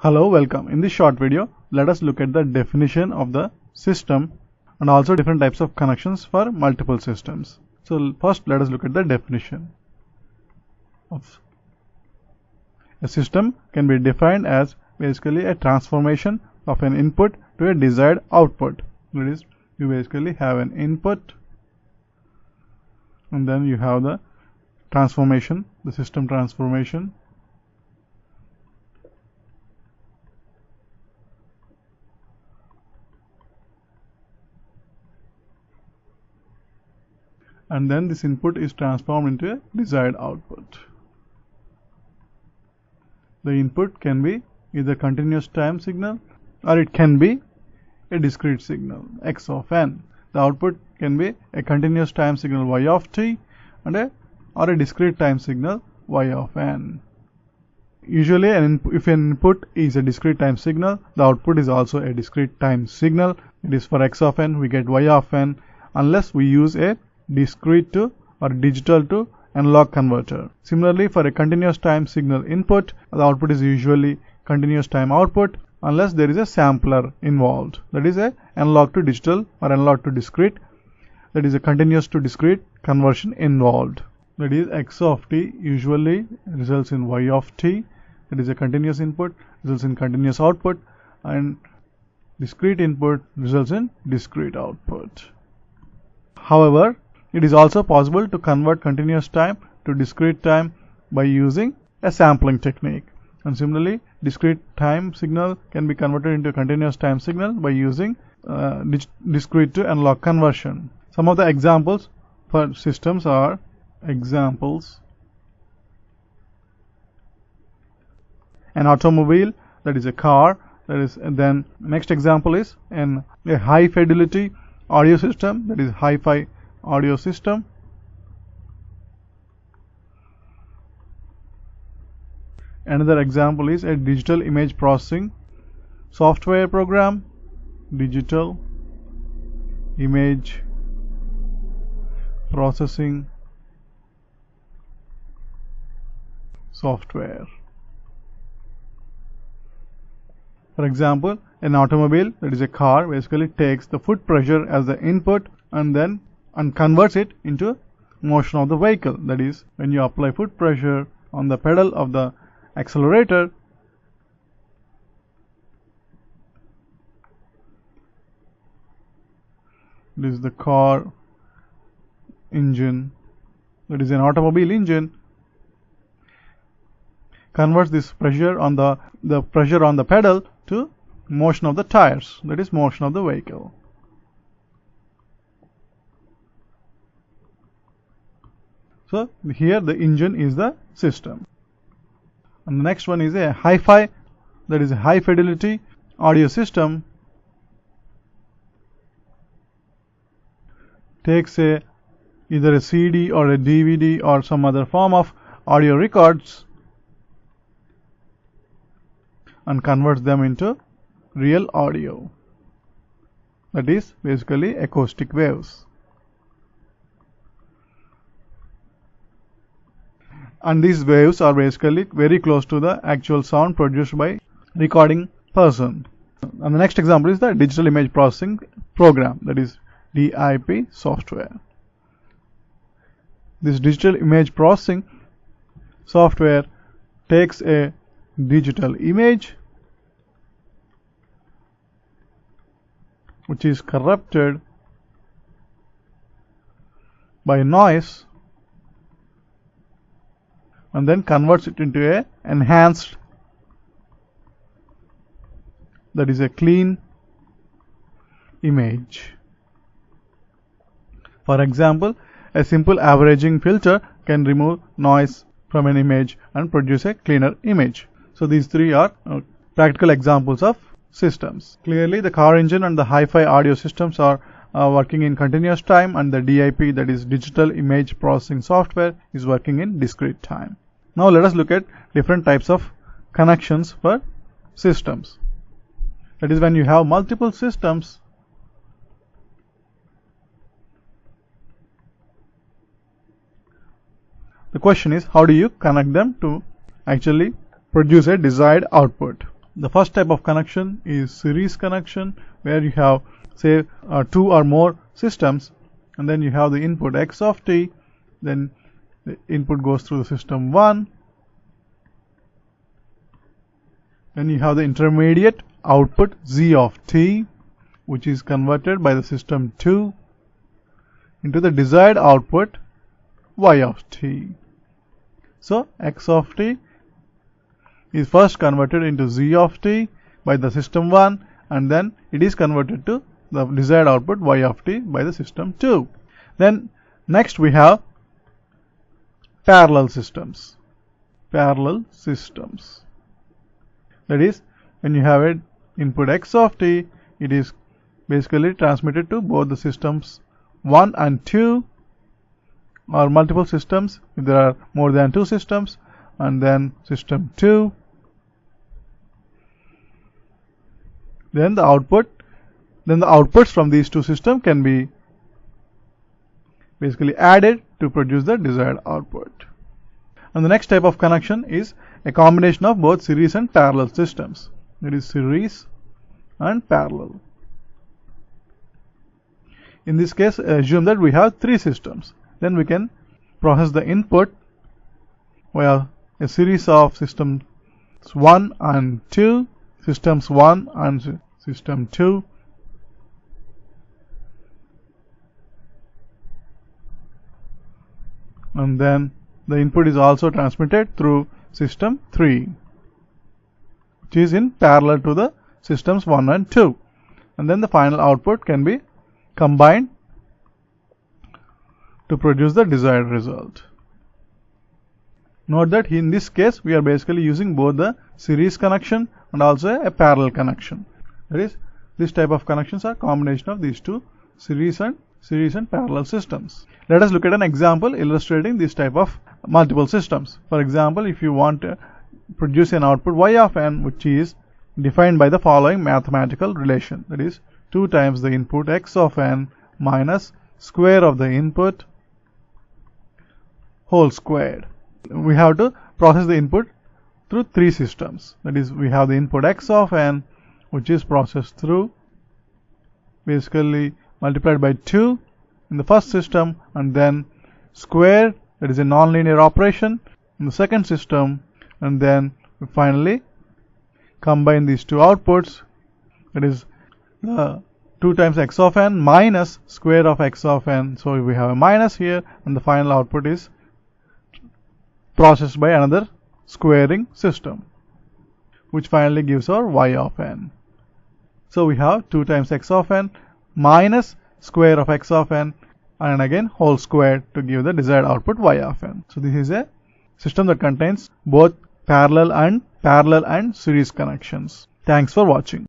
Hello, welcome. In this short video, let us look at the definition of the system and also different types of connections for multiple systems. So first, let us look at the definition of a system can be defined as basically a transformation of an input to a desired output. That is, you basically have an input and then you have the transformation, the system transformation. And then this input is transformed into a desired output. The input can be either continuous time signal or it can be a discrete signal x of n. The output can be a continuous time signal y of t and a discrete time signal y of n. Usually if an input is a discrete time signal, the output is also a discrete time signal. It is for x of n, we get y of n unless we use a discrete to or digital to analog converter. Similarly, for a continuous time signal input, the output is usually continuous time output unless there is a sampler involved. That is a analog to digital or analog to discrete. That is a continuous to discrete conversion involved. That is x of t usually results in y of t. That is a continuous input results in continuous output and discrete input results in discrete output. However, it is also possible to convert continuous time to discrete time by using a sampling technique. And similarly, discrete time signal can be converted into a continuous time signal by using discrete to analog conversion. Some of the examples for systems are an automobile, that is a car. That is, and then next example is a high fidelity audio system, that is hi-fi audio system. Another example is a digital image processing software program, digital image processing software. For example, an automobile, that is a car, basically takes the foot pressure as the input and converts it into motion of the vehicle. That is, when you apply foot pressure on the pedal of the accelerator, this is the car engine, that is an automobile engine, converts this pressure on the pressure on the pedal to motion of the tires, that is motion of the vehicle. So here the engine is the system. And the next one is a hi-fi, that is a high fidelity audio system. Takes either a CD or a DVD or some other form of audio records and converts them into real audio. That is basically acoustic waves. And these waves are basically very close to the actual sound produced by recording person. And the next example is the digital image processing program, that is DIP software. This digital image processing software takes a digital image which is corrupted by noise and then converts it into a enhanced, that is a clean image. For example, a simple averaging filter can remove noise from an image and produce a cleaner image. So these three are practical examples of systems. Clearly the car engine and the hi-fi audio systems are working in continuous time, and the DIP, that is digital image processing software, is working in discrete time. Now let us look at different types of connections for systems. That is, when you have multiple systems, the question is, how do you connect them to actually produce a desired output? The first type of connection is series connection, where you have say 2 or more systems, and then you have the input x of t, then the input goes through the system 1, then you have the intermediate output z of t, which is converted by the system 2 into the desired output y of t. So x of t is first converted into z of t by the system 1, and then it is converted to the desired output y of t by the system 2. Then next we have parallel systems. Parallel systems. That is, when you have an input x of t, it is basically transmitted to both the systems 1 and 2, or multiple systems if there are more than 2 systems, and then system 2. Then the outputs from these 2 systems can be basically added to produce the desired output. And the next type of connection is a combination of both series and parallel systems. That is series and parallel. In this case, assume that we have 3 systems. Then we can process the input via a series of systems 1 and 2, systems 1 and system 2. And then the input is also transmitted through system 3, which is in parallel to the systems 1 and 2. And then the final output can be combined to produce the desired result. Note that in this case we are basically using both the series connection and also a parallel connection. That is, this type of connections are combination of these two series and parallel systems. Let us look at an example illustrating this type of multiple systems. For example, if you want to produce an output y of n, which is defined by the following mathematical relation, that is 2 times the input x of n minus square of the input whole squared. We have to process the input through 3 systems. That is, we have the input x of n, which is processed through basically multiplied by 2 in the first system, and then square, that is a nonlinear operation, in the second system, and then we finally combine these 2 outputs, that is 2 times x of n minus square of x of n. So we have a minus here, and the final output is processed by another squaring system, which finally gives our y of n. So we have 2 times x of n minus square of x of n, and again whole squared to give the desired output y of n. So this is a system that contains both parallel and series connections. Thanks for watching.